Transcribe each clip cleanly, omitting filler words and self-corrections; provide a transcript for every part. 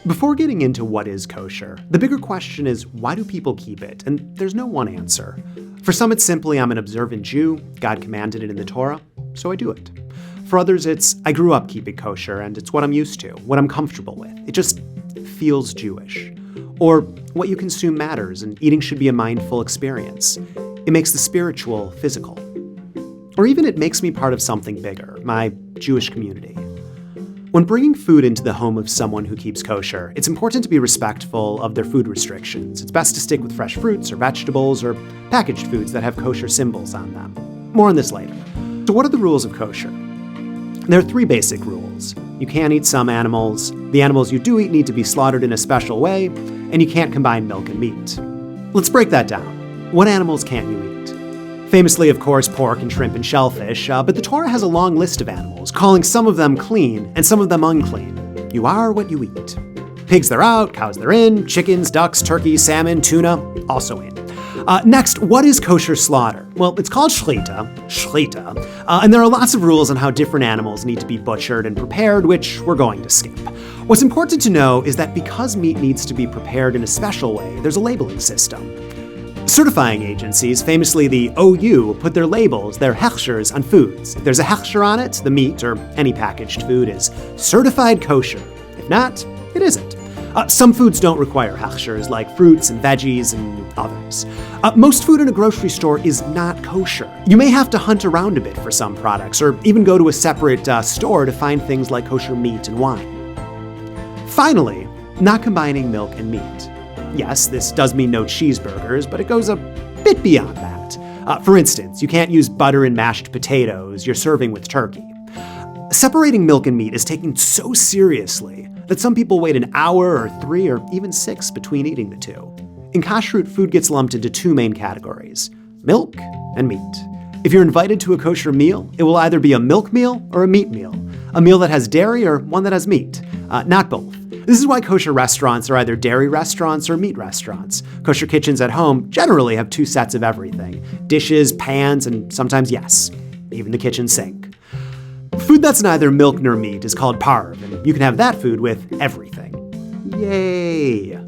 Before getting into what is kosher, the bigger question is, why do people keep it? And there's no one answer. For some, it's simply, I'm an observant Jew, God commanded it in the Torah, so I do it. For others, it's, I grew up keeping kosher, and it's what I'm used to, what I'm comfortable with. It just feels Jewish. Or, what you consume matters, and eating should be a mindful experience. It makes the spiritual physical. Or even it makes me part of something bigger, my Jewish community. When bringing food into the home of someone who keeps kosher, it's important to be respectful of their food restrictions. It's best to stick with fresh fruits or vegetables or packaged foods that have kosher symbols on them. More on this later. So what are the rules of kosher? There are 3 basic rules. You can't eat some animals, the animals you do eat need to be slaughtered in a special way, and you can't combine milk and meat. Let's break that down. What animals can't you eat? Famously, of course, pork and shrimp and shellfish, but the Torah has a long list of animals, calling some of them clean and some of them unclean. You are what you eat. Pigs, they're out, cows, they're in, chickens, ducks, turkey, salmon, tuna, also in. Next, what is kosher slaughter? Well, it's called shlita, and there are lots of rules on how different animals need to be butchered and prepared, which we're going to skip. What's important to know is that because meat needs to be prepared in a special way, there's a labeling system. Certifying agencies, famously the OU, put their labels, their hechshers, on foods. If there's a hechsher on it, the meat, or any packaged food, is certified kosher. If not, it isn't. Some foods don't require hechshers, like fruits and veggies and others. Most food in a grocery store is not kosher. You may have to hunt around a bit for some products, or even go to a separate store to find things like kosher meat and wine. Finally, not combining milk and meat. Yes, this does mean no cheeseburgers, but it goes a bit beyond that. For instance, you can't use butter in mashed potatoes you're serving with turkey. Separating milk and meat is taken so seriously that some people wait an hour or 3 or even 6 between eating the two. In kashrut, food gets lumped into 2 main categories: milk and meat. If you're invited to a kosher meal, it will either be a milk meal or a meat meal that has dairy or one that has meat, not both. This is why kosher restaurants are either dairy restaurants or meat restaurants. Kosher kitchens at home generally have 2 sets of everything: dishes, pans, and sometimes, yes, even the kitchen sink. Food that's neither milk nor meat is called parv, and you can have that food with everything. Yay!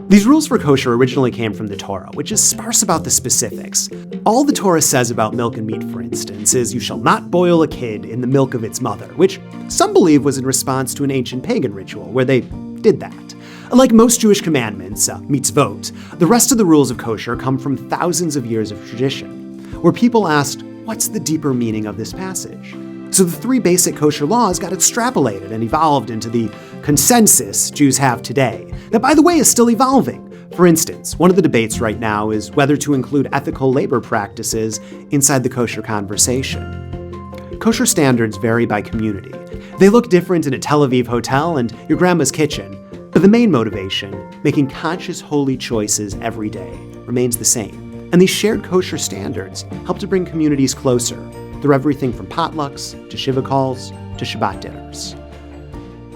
These rules for kosher originally came from the Torah, which is sparse about the specifics. All the Torah says about milk and meat, for instance, is you shall not boil a kid in the milk of its mother, which some believe was in response to an ancient pagan ritual where they did that. Like most Jewish commandments, mitzvot, the rest of the rules of kosher come from thousands of years of tradition, where people asked, what's the deeper meaning of this passage? So the 3 basic kosher laws got extrapolated and evolved into the consensus Jews have today, that, by the way, is still evolving. For instance, one of the debates right now is whether to include ethical labor practices inside the kosher conversation. Kosher standards vary by community. They look different in a Tel Aviv hotel and your grandma's kitchen, but the main motivation, making conscious holy choices every day, remains the same. And these shared kosher standards help to bring communities closer, through everything from potlucks to shiva calls to Shabbat dinners.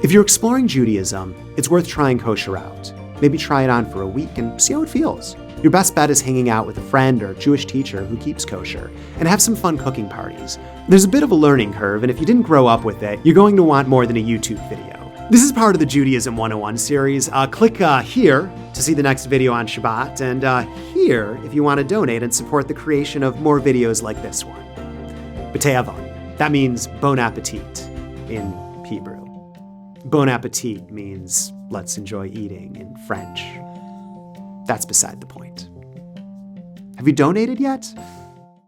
If you're exploring Judaism, it's worth trying kosher out. Maybe try it on for a week and see how it feels. Your best bet is hanging out with a friend or Jewish teacher who keeps kosher, and have some fun cooking parties. There's a bit of a learning curve, and if you didn't grow up with it, you're going to want more than a YouTube video. This is part of the Judaism 101 series. Click here to see the next video on Shabbat, and here if you want to donate and support the creation of more videos like this one. B'tei avon. That means bon appetit in Hebrew. Bon appetit means let's enjoy eating in French. That's beside the point. Have you donated yet?